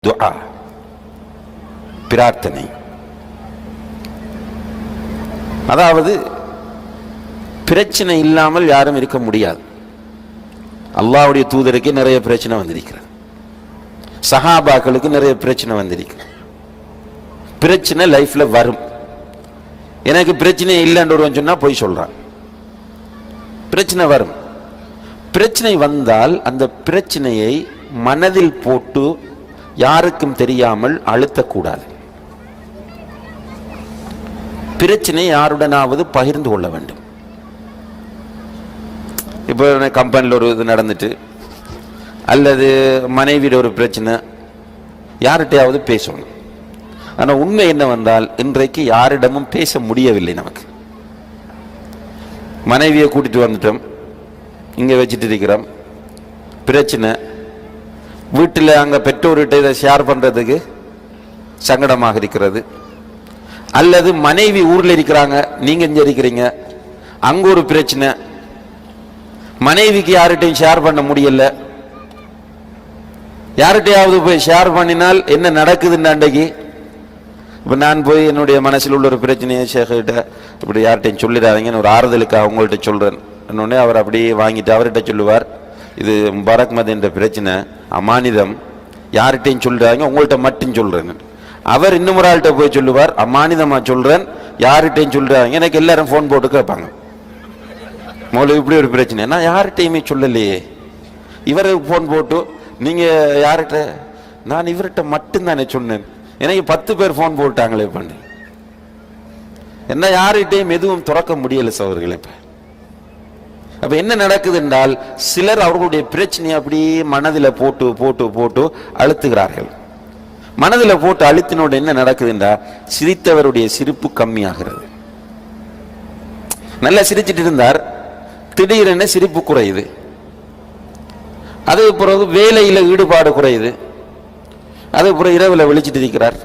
துஆ, பிரார்த்தனை. அதாவது பிரச்சனை இல்லாமல் யாரும் இருக்க முடியாது. அல்லாஹ்வுடைய தூதருக்கு நிறைய பிரச்சனை வந்திருக்கிறது, சஹாபாக்களுக்கு நிறைய பிரச்சனை வந்திருக்கிறது. பிரச்சனை லைஃப்ல வரும். எனக்கு பிரச்சனை இல்லைன்னு சொன்னா போய் சொல்றான். பிரச்சனை வரும். பிரச்சனை வந்தால் அந்த பிரச்சனையை மனதில் போட்டு யாருக்கும் தெரியாமல் அழுத்தக்கூடாது. பிரச்சனை யாருடனாவது பகிர்ந்து கொள்ள வேண்டும். இப்போ கம்பெனியில் ஒரு இது நடந்துட்டு, அல்லது மனைவியில் ஒரு பிரச்சனை, யார்கிட்டையாவது பேசணும். ஆனால் உண்மை என்னவென்றால் இன்றைக்கு யாரிடமும் பேச முடியவில்லை. நமக்கு மனைவியை கூட்டிட்டு வந்துட்டோம், இங்கே வச்சுட்டு இருக்கிறோம், பிரச்சனை. வீட்டில் அங்கே பெற்றோர்கிட்ட இதை ஷேர் பண்ணுறதுக்கு சங்கடமாக இருக்கிறது. அல்லது மனைவி ஊரில் இருக்கிறாங்க, நீங்கள் இங்கே இருக்கிறீங்க, அங்கே ஒரு பிரச்சனை, மனைவிக்கு யார்கிட்டையும் ஷேர் பண்ண முடியல. யார்கிட்டையாவது போய் ஷேர் பண்ணினால் என்ன நடக்குதுன்னு அன்றைக்கு. இப்போ நான் போய் என்னுடைய மனசில் உள்ள ஒரு பிரச்சனையை ஷேக்கிட்ட இப்படி யார்கிட்டையும் சொல்லிடாதீங்கன்னு ஒரு ஆறுதலுக்கு அவங்கள்ட்ட சொல்கிறேன். என்னொன்னே அவர் அப்படியே வாங்கிட்டு அவர்கிட்ட சொல்லுவார், இது முபாரக் மத் என்ற பிரச்சனை அமானிதம், யார்கிட்டையும் சொல்லிடாதீங்க, உங்கள்கிட்ட மட்டும் சொல்கிறேன். அவர் இன்னும் ஒரு ஆள்கிட்ட போய் சொல்லுவார், அமானிதமாக சொல்கிறேன், யார்கிட்டையும் சொல்லிடாதீங்க. எனக்கு எல்லாரும் ஃபோன் போட்டு கேட்பாங்க, முதல்ல இப்படி ஒரு பிரச்சனை, நான் யார்கிட்டையுமே சொல்லலையே. இவருக்கு ஃபோன் போட்டு நீங்கள் யார்கிட்ட, நான் இவர்கிட்ட மட்டும்தானே சொன்னேன், எனக்கு 10 பேர் ஃபோன் போட்டாங்களே பண்ணி, என்ன யார்கிட்டையும் எதுவும் துறக்க முடியலை சகோதரர்களே. அப்ப என்ன நடக்குது என்றால், சிலர் அவர்களுடைய பிரச்சனையை அப்படியே மனதில் போட்டு போட்டு போட்டு அழுத்துகிறார்கள். மனதில் போட்டு அழுத்தினோட என்ன நடக்குது என்றால், சிரித்தவருடைய சிரிப்பு கம்மியாகிறது. நல்லா சிரிச்சிட்டு இருந்தார், திடீரென சிரிப்பு குறையுது. அதுக்கு பிறகு வேலையில் ஈடுபாடு குறையுது. அதுக்கு பிறகு இரவில் விழிச்சிட்டு இருக்கிறார்.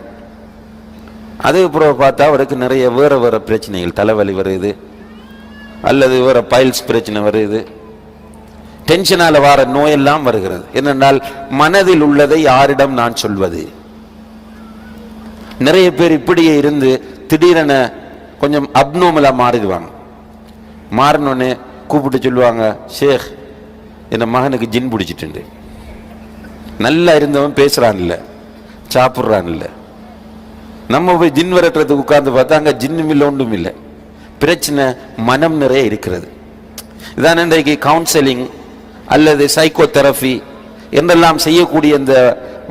அதுக்கு பிறகு பார்த்தா அவருக்கு நிறைய வேற வேற பிரச்சனைகள், தலைவலி வருது, அல்லது வேற பைல்ஸ் பிரச்சனை வருது, டென்ஷனால வர நோயெல்லாம் வருகிறது. என்னென்றால் மனதில் உள்ளதை யாரிடம் நான் சொல்வது. நிறைய பேர் இப்படியே இருந்து திடீரென கொஞ்சம் அப்நார்மலா மாறிடுவாங்க. மாறினோன்னு கூப்பிட்டு சொல்லுவாங்க, ஷேக் என் மகனுக்கு ஜின் பிடிச்சிட்டு. நல்லா இருந்தவன் பேசுறான் இல்லை, சாப்பிட்றான் இல்லை. நம்ம போய் ஜின் விரட்டுறதுக்கு உட்கார்ந்து பார்த்தா அங்கே ஜின்னும் இல்லை, ஒன்றும் இல்லை. பிரச்சனை மனம் நிறைய இருக்கிறது. இதான் இன்றைக்கு கவுன்சிலிங் அல்லது சைக்கோ தெரபி என்றெல்லாம் செய்யக்கூடிய இந்த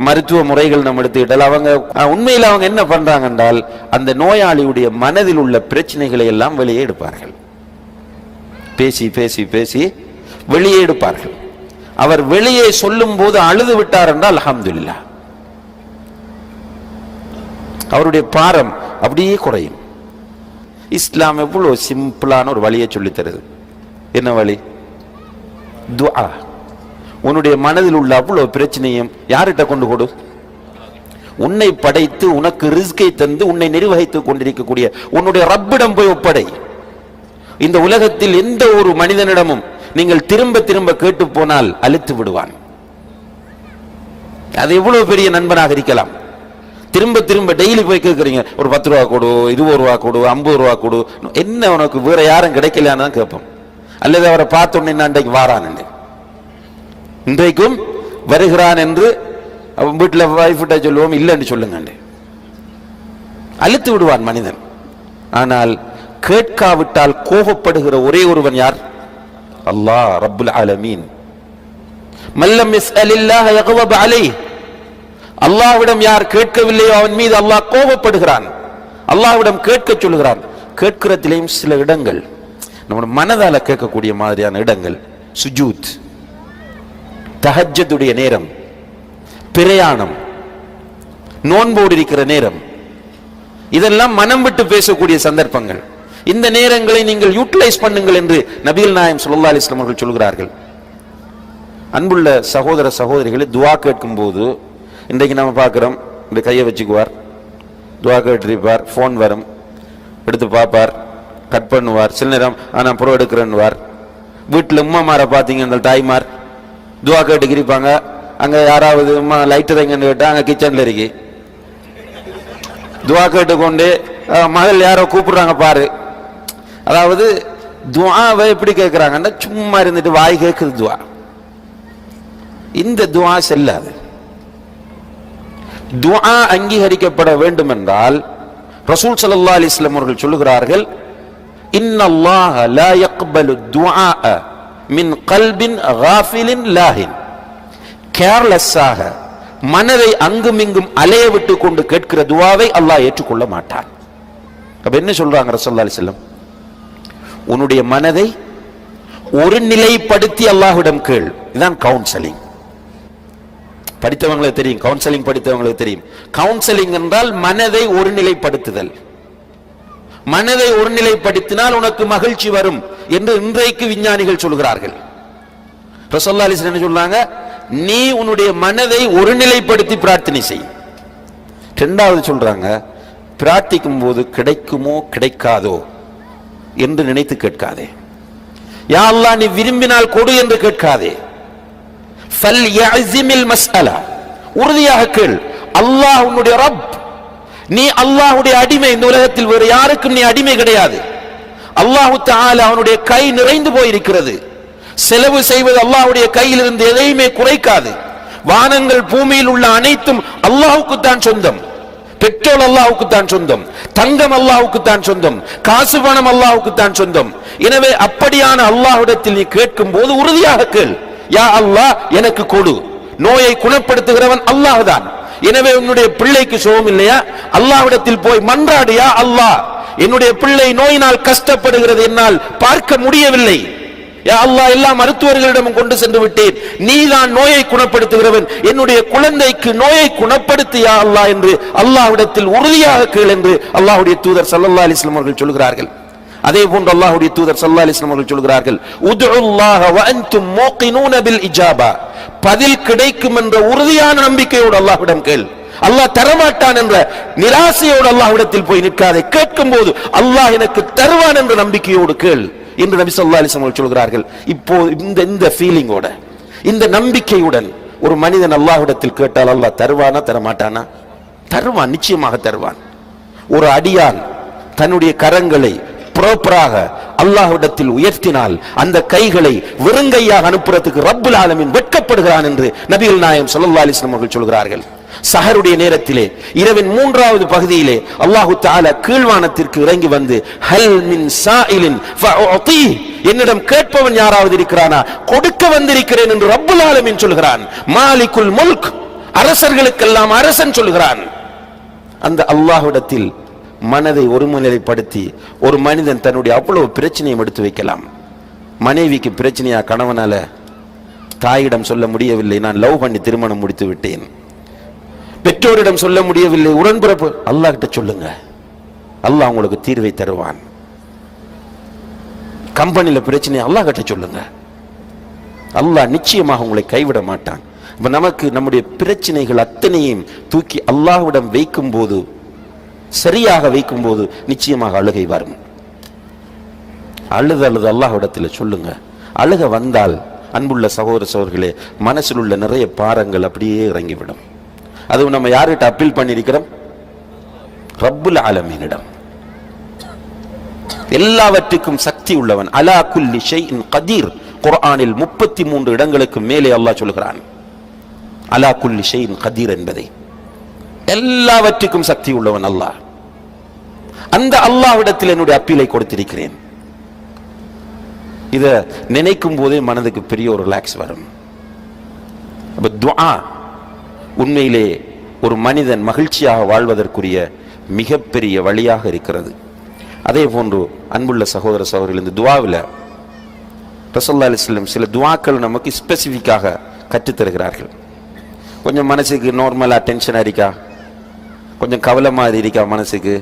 மருத்துவ முறைகள் நம்ம எடுத்துக்கிட்டால், அவங்க உண்மையில் அவங்க என்ன பண்றாங்க என்றால், அந்த நோயாளியுடைய மனதில் உள்ள பிரச்சனைகளை எல்லாம் வெளியே எடுப்பார்கள். பேசி பேசி பேசி வெளியே எடுப்பார்கள். அவர் வெளியே சொல்லும் போது அழுது விட்டார் என்றால் அல்ஹம்துலில்லாஹ், அவருடைய பாரம் அப்படியே குறையும். இஸ்லாம் எவ்வளவு சிம்பிளான ஒரு வழியை சொல்லி தருது. என்ன வழி? துஆ. உன்னுடைய மனதில் உள்ள அவ்வளவு பிரச்சனையும் யார்கிட்ட கொண்டு கொடு? உன்னை படைத்து உனக்கு ரிஸ்கை தந்து உன்னை நிர்வகித்துக் கொண்டிருக்கக்கூடிய உன்னுடைய ரப்பிடம் போய் ஒப்படை. இந்த உலகத்தில் எந்த ஒரு மனிதனிடமும் நீங்கள் திரும்ப திரும்ப கேட்டு போனால் அழுத்து விடுவான். அது எவ்வளவு பெரிய நண்பனாக இருக்கலாம். திரும்ப திரும்ப டெய்லி போய் கேட்குறீங்க, ஒரு 10 ரூபா கொடு, 20 ரூபா கொடு, 50 ரூபா கொடு, என்ன உனக்கு வேற யாரும் கிடைக்கலான்னு தான் கேட்போம். அல்லது அவரை பார்த்தோன்னே அன்றைக்கு வாரான், இன்றைக்கும் வருகிறான் என்று அவன் வீட்டில் வைஃப்கிட்ட சொல்லுவோம், இல்லைன்னு சொல்லுங்க, அழுத்து விடுவான் மனிதன். ஆனால் கேட்காவிட்டால் கோபப்படுகிற ஒரே ஒருவன் யார்? அல்லாஹ் ரப்புல் ஆலமீன். மல்லம் யஸ்அலில்லாஹ யக்தப் அலைஹி. அல்லாஹ்விடம் யார் கேட்கவில்லையோ அவன் மீது அல்லாஹ் கோபப்படுகிறான். அல்லாஹ்விடம் கேட்க சொல்கிறான். கேட்கிறதிலேயும் சில இடங்கள் நம்ம மனதால கேட்கக்கூடிய மாதிரியான இடங்கள், சுஜூத், தஹஜ்ஜுடைய நேரம், பிரயாணம், நோன்போடு இருக்கிற நேரம், இதெல்லாம் மனம் விட்டு பேசக்கூடிய சந்தர்ப்பங்கள். இந்த நேரங்களை நீங்கள் யூட்டிலைஸ் பண்ணுங்கள் என்று நபிகள் நாயகம் ஸல்லல்லாஹு அலைஹி வஸல்லம் அவர்கள் சொல்கிறார்கள். அன்புள்ள சகோதர சகோதரிகளை, துஆ கேட்கும் போது இன்றைக்கு நம்ம பார்க்கிறோம், இந்த கையை வச்சுக்குவார், துஆ கேட்டிருப்பார், ஃபோன் வரும், எடுத்து பார்ப்பார், கட் பண்ணுவார், சில நேரம் நான் புறம் எடுக்கிறேன்னுவார். வீட்டில் உம்மாமாரை பார்த்தீங்க, அந்த தாய்மார் துஆ கேட்டுக்கிருப்பாங்க, அங்க யாராவது லைட்டர் எங்கன்னு கேட்டா அங்க கிச்சன்ல இருக்கு. துவா கேட்டுக்கொண்டு மகள் யாரோ கூப்பிடுறாங்க பாரு. அதாவது துவாவை எப்படி கேட்கிறாங்கன்னா சும்மா இருந்துட்டு வாய் கேட்குது துவா. இந்த துவா செல்லாது. துஆ அங்கீகரிக்கப்பட வேண்டும் என்றால் ரசூல் ஸல்லல்லாஹு அலைஹி வஸல்லம் அவர்கள் சொல்லுகிறார்கள், இன்னல்லாஹ லா யக்பலு துஆ மின் கல்பின் காஃபிலின் லாஹின். கேர்லெஸ்ஸாக மனதை அங்குமிங்கும் அலைய விட்டு கொண்டு கேட்கிற துஆவை அல்லாஹ் ஏற்றுக்கொள்ள மாட்டான். அப்ப என்ன சொல்றாங்க ரசூலுல்லாஹி அலைஹி வஸல்லம்? உன்னுடைய மனதை ஒரு நிலைப்படுத்தி அல்லாஹ்விடம் கேள். இதுதான் கவுன்சிலிங். படித்தவங்களுக்கு தெரியும், கவுன்சிலிங் படித்தவங்களுக்கு தெரியும். கவுன்சிலிங் என்றால் மனதை ஒருநிலைப்படுத்துதல். மனதை ஒருநிலைப்படுத்தினால் உனக்கு மகிழ்ச்சி வரும் என்று இன்றைக்கு விஞ்ஞானிகள் சொல்கிறார்கள். ரசூலுல்லாஹி அலைஹி வஸல்லம் என்ன சொல்றாங்க? நீ உன்னுடைய மனதை ஒருநிலைப்படுத்தி பிரார்த்தனை செய். இரண்டாவது சொல்றாங்க, பிரார்த்திக்கும் போது கிடைக்குமோ கிடைக்காதோ என்று நினைத்து கேட்காதே. யா அல்லாஹ் நீ விரும்பினால் கொடு என்று கேட்காதே. உறுதியாக கேள். அல்லாஹ் உன்னுடைய ரப், நீ அல்லாஹ்வுடைய அடிமை. இந்த உலகத்தில் வேறு யாருக்கும் நீ அடிமை கிடையாது. அல்லாஹ் தஆலா அவனுடைய கை நிறைந்து போயிருக்கிறது. செலவு செய்வது அல்லாஹ்வுடைய கையில் இருந்து எதையுமே குறைக்காது. வானங்கள் பூமியில் உள்ள அனைத்தும் அல்லாஹ்வுக்கு தான் சொந்தம். பெட்ரோல் அல்லாஹ்வுக்கு தான் சொந்தம், தங்கம் அல்லாஹ்வுக்கு தான் சொந்தம், காசு பணம் அல்லாஹ்வுக்கு தான் சொந்தம். எனவே அப்படியான அல்லாஹ்விடத்தில் நீ கேட்கும் போது உறுதியாக கேள். யா அல்லாஹ் எனக்கு கொடு. நோயை குணப்படுத்துகிறவன் அல்லாஹ் தான். எனவே உன்னுடைய பிள்ளைக்கு சுகம் இல்லையா, அல்லாஹ்விடத்தில் போய் மன்றாடு. யா அல்லாஹ் என்னுடைய பிள்ளை நோயினால் கஷ்டப்படுகிறது, என்னால் பார்க்க முடியவில்லை. யா அல்லாஹ் எல்லா மருத்துவர்களிடமும் கொண்டு சென்று விட்டேன், நீதான் நோயை குணப்படுத்துகிறவன், என்னுடைய குழந்தைக்கு நோயை குணப்படுத்து யா அல்லாஹ் என்று அல்லாஹ்விடத்தில் உறுதியாக கேள் என்று அல்லாஹ்வுடைய தூதர் ஸல்லல்லாஹு அலைஹி வஸல்லம் அவர்கள் சொல்கிறார்கள். அதே போன்று அல்லாஹ்வுடைய தூதர் ஸல்லல்லாஹு அலைஹி வஸல்லம் அவர்கள் சொல்கிறார்கள், உதுல்லாஹ வ அன்தும் மூகினூன பில் இஜாபா. பதில் கிடைக்கும் என்ற உறுதியான நம்பிக்கையோடு அல்லாஹ்விடம் கேள். அல்லாஹ் தரமாட்டான் என்ற நிராசையோடு அல்லாஹ்விடத்தில் போய் நிற்காதே. கேட்கும் போது அல்லாஹ் எனக்கு தருவான் என்ற நம்பிக்கையோடு கேள் என்று நபி ஸல்லல்லாஹு அலைஹி வஸல்லம் சொல்கிறார்கள். இப்போ இந்த ஃபீலிங்கோட, இந்த நம்பிக்கையுடன் ஒரு மனிதன் அல்லாஹ்விடத்தில் கேட்டால் அல்லாஹ் தருவானா தரமாட்டானா? தருவான், நிச்சயமாக தருவான். ஒரு அடியான் தன்னுடைய கரங்களை ப்ராப்பராக அல்லாஹ்விடத்தில் உயர்த்தினால் அந்த கைகளை வெறுங்கையாக அனுப்புறதுக்கு ரப்புல் ஆலமீன் வெட்கப்படுகிறான் என்று நபிகள் நாயகம் ஸல்லல்லாஹு அலைஹி வஸல்லம் அவர்கள் சொல்கிறார்கள். சஹருடைய நேரத்திலே இரவின் 3வது பகுதியிலே அல்லாஹு தஆலா கீழ்வானத்திற்கு இறங்கி வந்து ஹல் மின் சாயிலின் ஃபஉதி, என்னிடம் கேட்பவன் யாராவது இருக்கிறானா, கொடுக்க வந்திருக்கிறேன் என்று ரப்புல் ஆலமீன் சொல்கிறான். மாலிகுல் முல்க், அரசர்களுக்கெல்லாம் அரசன் சொல்கிறான். அந்த அல்லாஹ்விடத்தில் மனதை ஒருமுறைப்படுத்தி ஒரு மனிதன் தன்னுடைய அவ்வளவு பிரச்சனையை எடுத்து வைக்கலாம். மனைவிக்கு பிரச்சனையா, கணவனால தாயிடம் சொல்ல முடியவில்லை, நான் லவ் பண்ணி திருமணம் முடித்து விட்டேன். பெற்றோரிடம் சொல்ல முடியவில்லை, உடன்பிறப்பு, அல்லாஹ் கிட்ட சொல்லுங்க, அல்லாஹ் உங்களுக்கு தீர்வை தருவான். கம்பெனியில பிரச்சனை, அல்லாஹ் கிட்ட சொல்லுங்க, அல்லாஹ் நிச்சயமாக உங்களை கைவிட மாட்டான். நமக்கு நம்முடைய பிரச்சனைகள் அத்தனையும் தூக்கி அல்லாஹ்விடம் வைக்கும் போது, சரியாக வைக்கும் போது நிச்சயமாக அழுகை வரும். அழுது அல்லாஹ்விடத்தில் சொல்லுங்க. அழுக வந்தால் அன்புள்ள சகோதர சகோதரிகளே, மனசில் உள்ள நிறைய பாரங்கள் அப்படியே இறங்கிவிடும். அதுவும் நம்ம யார்கிட்ட அப்பீல் பண்ணியிருக்கிறோம்? ரப்புல் ஆலமீனிடம். எல்லாவற்றுக்கும் சக்தி உள்ளவன். அலா குல்லி ஷைஇன் கதீர். குர்ஆனில் 33 இடங்களுக்கு மேலே அல்லாஹ் சொல்கிறான் அலா குல்லி ஷைஇன் கதீர் என்பதை. எல்லாவற்றுக்கும் சக்தி உள்ளவன் அல்லாஹ். அந்த அல்லாஹ்விடத்தில் என்னுடைய அப்பீலை கொடுத்திருக்கிறேன். இத நினைக்கும் போதே மனதுக்கு பெரிய ஒரு ரிலாக்ஸ் வரும். அப்ப துஆ உண்மையிலே ஒரு மனிதன் மகிழ்ச்சியாக வாழ்வதற்குரிய மிகப்பெரிய வழியாக இருக்கிறது. அதே போன்று அன்புள்ள சகோதர சகோதரிகள், இந்த துஆவில் ரசூலுல்லாஹி அலைஹி வஸல்லம் சில துஆக்கள் நமக்கு ஸ்பெசிஃபிக்காக கற்றுத்தருகிறார்கள். கொஞ்சம் மனசுக்கு நார்மலாக டென்ஷனாக இருக்கா, கொஞ்சம் கவலை மாதிரி இருக்கா மனசுக்கு,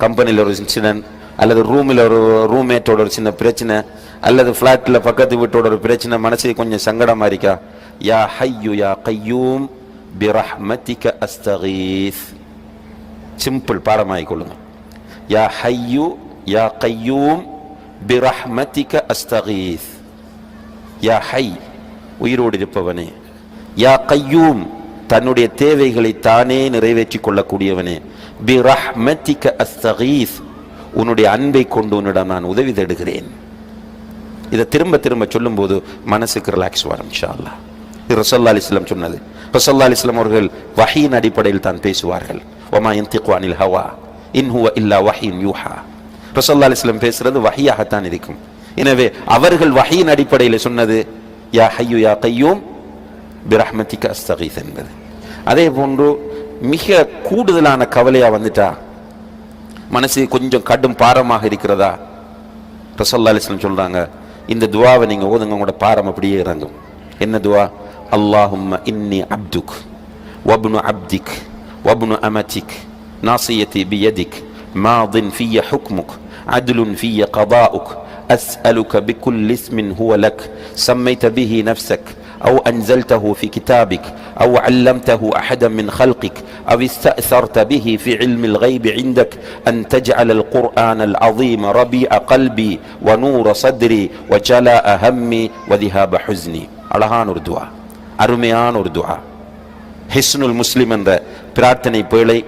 கம்பெனியில் ஒரு இன்சிடென்ட், அல்லது ரூமில் ஒரு ரூம்மேட்டோட ஒரு சின்ன பிரச்சனை, அல்லது ஃப்ளாட்டில் பக்கத்து வீட்டோட ஒரு பிரச்சனை, மனசுக்கு கொஞ்சம் சங்கடமாக இருக்கா, யா ஹய்யு யா கய்யூம் பிரஹ்மதிக அஸ்தகீஸ். சிம்பிள் பாடமாகிக் கொள்ளுங்க. யா ஹய்யு யா கய்யூம் பிரஹ்மதிக அஸ்தகீஸ். யா ஹை, உயிரோடு இருப்பவனே, யா கையூம், தன்னுடைய தேவைகளை தானே நிறைவேற்றிக் கொள்ளக்கூடியவனே, பி ரஹ்மத்திக அஸ்தகீஸ், உன்னுடைய அன்பை கொண்டு உன்னிடம் நான் உதவி தேடுகிறேன். இதை திரும்ப திரும்ப சொல்லும் போது மனசுக்கு ரிலாக்ஸ் வரும் இன்ஷா அல்லாஹ். இது ரசூலுல்லாஹி அலைஹி வஸல்லம் சொன்னது. ரசூலுல்லாஹி அலைஹி வஸல்லம் அவர்கள் வஹீயின் அடிப்படையில் தான் பேசுவார்கள். வமா யன்திகு அனில் ஹவா இன் ஹுவ இல்லா வஹீன் யூஹா. ரசூலுல்லாஹி அலைஹி வஸல்லம் பேசுறது வஹீயாகத்தான் இருக்கும். எனவே அவர்கள் வஹீயின் அடிப்படையில் சொன்னது யா ஹய்யு யா கையூம் பிரஹ்மத்திக அஸ்தகீஸ் என்பது. அதே போன்று மிக கூடுதலான கவலையா வந்துட்டா, மனசு கொஞ்சம் கடும் பாரமாக இருக்கிறதா, ரசூலுல்லாஹி அலைஹி வஸல்லம் சொல்றாங்க, இந்த துவாவை நீங்க ஓதுங்க, உங்களோட பாரம் அப்படியே இறங்கும். என்ன துவா? அல்லாஹும்ம இன்னி அப்துக் வப்னு அப்திக் வப்னு அமதிக் நாசியதி பியதிக் மாதின் ஃபிய ஹுக்முக் அத்லுன் ஃபிய கதாஉக் أسألك بكل اسم هو لك سميت به نفسك أو أنزلته في كتابك أو علمته أحدا من خلقك أو استأثرت به في علم الغيب عندك أن تجعل القرآن العظيم ربيع قلبي ونور صدري وجلاء همي وذهاب حزني. அழகான ஒரு துஆ, அருமையான ஒரு துஆ. ஹிஸ்னுல் முஸ்லிம் என்ற பிரார்த்தனை பேழை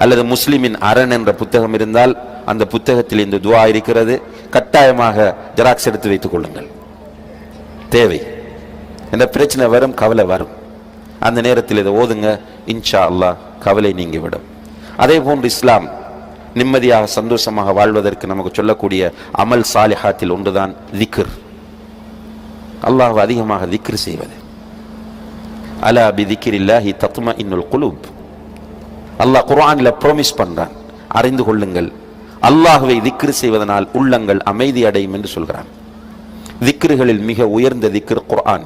அல்லது முஸ்லிமின் அரண் என்ற புத்தகம் இருந்தால் அந்த புத்தகத்தில் இந்த துஆ இருக்கிறது. கட்டாயமாக ஜெராக்ஸ் எடுத்து வைத்துக் கொள்ளுங்கள். தேவை, இந்த பிரச்சனை வரும், கவலை வரும், அந்த நேரத்தில் இதை ஓதுங்க, இன்ஷா அல்லாஹ் கவலை நீங்கிவிடும். அதே போன்று இஸ்லாம் நிம்மதியாக சந்தோஷமாக வாழ்வதற்கு நமக்கு சொல்லக்கூடிய அமல் சாலிஹாத்தில் ஒன்றுதான் திக்ர். அல்லாஹ் அதிகமாக திக்ர் செய்வது. அலா பி திக்ரில்லாஹி தத்மஇன்னுல் குலூப். அல்லாஹ் குர்ஆனில் ப்ராமிஸ் பண்றான், அறிந்து கொள்ளுங்கள், அல்லாஹ்வை திக்ர் செய்வதனால் உள்ளங்கள் அமைதி அடையும் என்று சொல்கிறான். திக்ருகளில் மிக உயர்ந்த திக்ர் குர்ஆன்.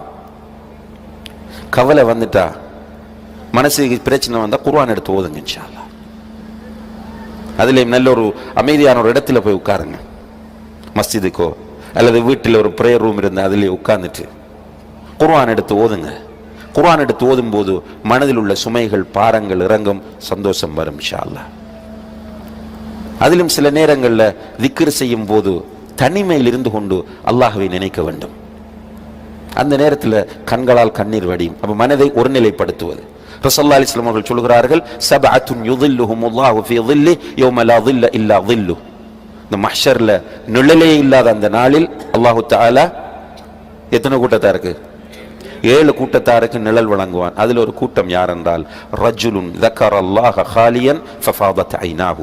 கவலை வந்துட்டா, மனசுக்கு பிரச்சனை வந்தா குர்ஆன் எடுத்து ஓதுங்க இன்ஷா அல்லாஹ். அதுலேயும் நல்ல ஒரு அமைதியான ஒரு இடத்துல போய் உட்காருங்க, மஸ்ஜிதுக்கோ அல்லது வீட்டில் ஒரு ப்ரேயர் ரூம் இருந்தால் அதிலே உட்கார்ந்துட்டு குர்ஆன் எடுத்து ஓதுங்க. குர்ஆன் எடுத்து ஓதும் போது மனதில் உள்ள சுமைகள் பாரங்கள் இறங்கும், சந்தோஷம் வரும் இன்ஷா அல்லாஹ். அதிலும் சில நேரங்களில் திக்ர் செய்யும் போது தனிமையில் இருந்து கொண்டு அல்லாஹ்வை நினைக்க வேண்டும். அந்த நேரத்தில் கண்களால் கண்ணீர் வடியும். அப்ப மனதை ஒருநிலைப்படுத்துவது. ரசூலுல்லாஹி அலைஹி வஸல்லம் அவர்கள் சொல்கிறார்கள், சபஅத்துன் யுதில்லுஹுமுல்லாஹு ஃபீ ظில்லி யௌம லா ظில்ல இல்லா ظில்லு. இந்த மஹ்ஷர்ல நிழலே இல்லாத அந்த நாளில் அல்லாஹ் தஆலா எத்தனை கூட்டத்தாருக்கு? 7 கூட்டத்தாருக்கு நிழல் வழங்குவான். அதில் ஒரு கூட்டம் யார் என்றால், ரஜுலுன் ذكرல்லாஹ خاليا ففاضت عيناه.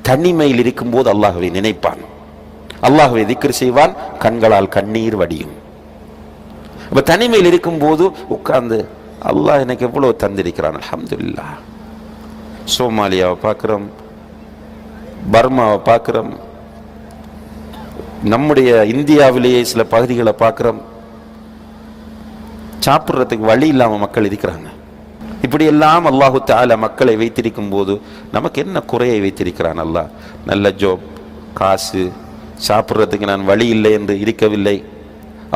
தனிமையில் இருக்கும்போது அல்லாஹ்வை நினைப்பான், அல்லாஹ்வை திக்ர் செய்வான், கண்களால் கண்ணீர் வடியும். அப்ப தனிமையில் இருக்கும்போது உட்கார்ந்து அல்லாஹ் எனக்கு எவ்வளவு தந்திருக்கிறான், அல்ஹம்துலில்லாஹ். சோமாலியாவை பார்க்கிறோம், பர்மாவை பார்க்கிறோம், நம்முடைய இந்தியாவிலேயே சில பகுதிகளை பார்க்கிறோம், சாப்பிட்றதுக்கு வழி இல்லாம மக்கள் இருக்கிறாங்க. இப்படி எல்லாம் அல்லாஹு தஆலா மக்களை வைத்திருக்கும் போது நமக்கு என்ன குறையை வைத்திருக்கிறான் அல்லாஹ்? நல்ல ஜோப், காசு, சாப்பிட்றதுக்கு நான் வழி இல்லை என்று இருக்கவில்லை.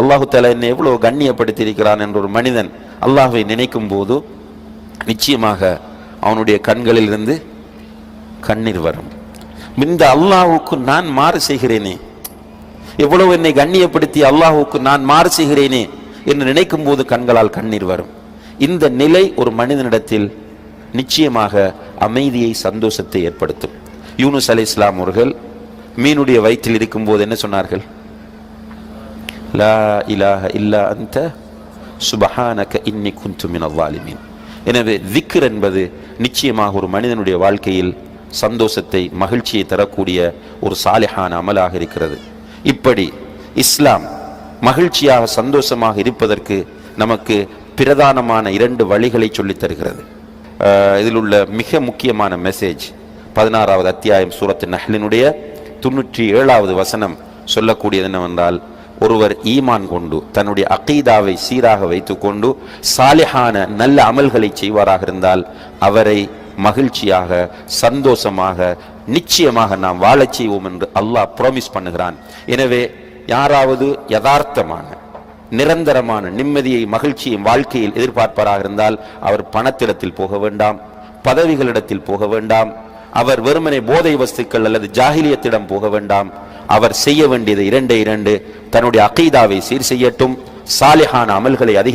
அல்லாஹு தஆலா என்னை எவ்வளவு கண்ணியப்படுத்தி இருக்கிறான் என்ற ஒரு மனிதன் அல்லாஹ்வை நினைக்கும் போது நிச்சயமாக அவனுடைய கண்களில் இருந்து கண்ணீர் வரும். இந்த அல்லாஹ்வுக்கு நான் மாறு செய்கிறேனே, எவ்வளவு என்னை கண்ணியப்படுத்தி அல்லாஹ்வுக்கு நான் மாறு செய்கிறேனே என்று நினைக்கும் போது கண்களால் கண்ணீர் வரும். இந்த நிலை ஒரு மனிதனிடத்தில் நிச்சயமாக அமைதியை, சந்தோஷத்தை ஏற்படுத்தும். யூனுஸ் அலைஹிஸ்ஸலாம் அவர்கள் மீனுடைய வயிற்றில் இருக்கும் போது என்ன சொன்னார்கள்? லா இலாஹ இல்லா அன்த சுப்ஹானக இன்னி குன்து மினல் ஸாலிமீன். எனவே திக்ர் என்பது நிச்சயமாக ஒரு மனிதனுடைய வாழ்க்கையில் சந்தோஷத்தை, மகிழ்ச்சியை தரக்கூடிய ஒரு சாலிஹான அமலாக இருக்கிறது. இப்படி இஸ்லாம் மகிழ்ச்சியாக சந்தோஷமாக இருப்பதற்கு நமக்கு பிரதானமான 2 வழிகளை சொல்லித் தருகிறது. இதில் உள்ள மிக முக்கியமான மெசேஜ் 16வது அத்தியாயம் சூரத்து நஹ்லினுடைய 97வது வசனம் சொல்லக்கூடியது என்னவென்றால், ஒருவர் ஈமான் கொண்டு தன்னுடைய அகீதாவை சீராக வைத்துக்கொண்டு சாலிஹான நல்ல அமல்களை செய்வாராக இருந்தால் அவரை மகிழ்ச்சியாக, சந்தோஷமாக, நிச்சயமாக நாம் வாழச் செய்வோம் என்று அல்லாஹ் ப்ராமிஸ் பண்ணுகிறான். எனவே யாராவது யதார்த்தமான நிரந்தரமான நிம்மதியை, மகிழ்ச்சியை வாழ்க்கையில் எதிர்பார்ப்பராக இருந்தால் அவர் பணத்திடத்தில் போக வேண்டாம், பதவிகளிடத்தில் போக வேண்டாம், அவர் வெறுமனே போதை வஸ்துக்கள் அல்லது ஜாஹிலியத்திடம் போக வேண்டாம். அவர் செய்ய வேண்டியது 2 தன்னுடைய அகீதாவை சீர் செய்யட்டும், சாலிஹான அமல்களை அதிக